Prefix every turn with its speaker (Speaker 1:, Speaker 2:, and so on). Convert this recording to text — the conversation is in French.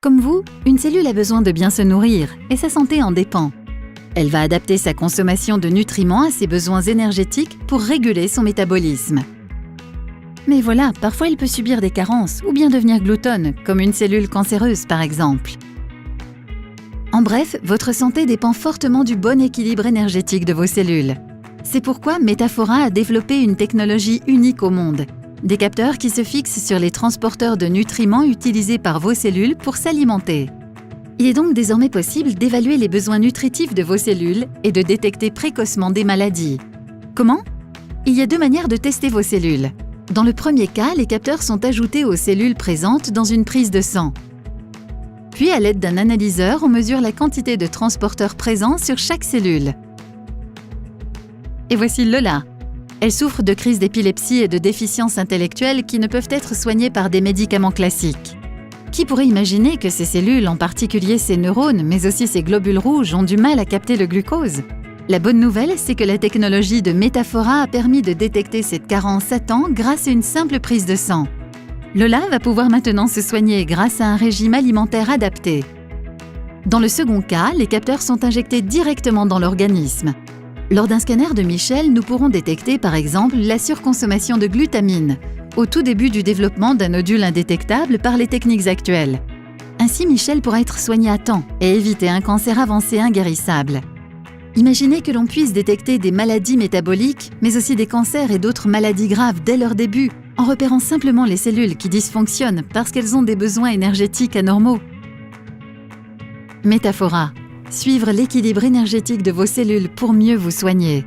Speaker 1: Comme vous, une cellule a besoin de bien se nourrir et sa santé en dépend. Elle va adapter sa consommation de nutriments à ses besoins énergétiques pour réguler son métabolisme. Mais voilà, parfois elle peut subir des carences ou bien devenir gloutonne, comme une cellule cancéreuse par exemple. En bref, votre santé dépend fortement du bon équilibre énergétique de vos cellules. C'est pourquoi Metaphora a développé une technologie unique au monde. Des capteurs qui se fixent sur les transporteurs de nutriments utilisés par vos cellules pour s'alimenter. Il est donc désormais possible d'évaluer les besoins nutritifs de vos cellules et de détecter précocement des maladies. Comment? Il y a deux manières de tester vos cellules. Dans le premier cas, les capteurs sont ajoutés aux cellules présentes dans une prise de sang. Puis, à l'aide d'un analyseur, on mesure la quantité de transporteurs présents sur chaque cellule. Et voici Lola. Elle souffre de crises d'épilepsie et de déficiences intellectuelles qui ne peuvent être soignées par des médicaments classiques. Qui pourrait imaginer que ces cellules, en particulier ses neurones, mais aussi ses globules rouges, ont du mal à capter le glucose? La bonne nouvelle, c'est que la technologie de Metaphora a permis de détecter cette carence à temps grâce à une simple prise de sang. Lola va pouvoir maintenant se soigner grâce à un régime alimentaire adapté. Dans le second cas, les capteurs sont injectés directement dans l'organisme. Lors d'un scanner de Michel, nous pourrons détecter par exemple la surconsommation de glutamine, au tout début du développement d'un nodule indétectable par les techniques actuelles. Ainsi, Michel pourra être soigné à temps et éviter un cancer avancé inguérissable. Imaginez que l'on puisse détecter des maladies métaboliques, mais aussi des cancers et d'autres maladies graves dès leur début, en repérant simplement les cellules qui dysfonctionnent parce qu'elles ont des besoins énergétiques anormaux. Metaphora. Suivre l'équilibre énergétique de vos cellules pour mieux vous soigner.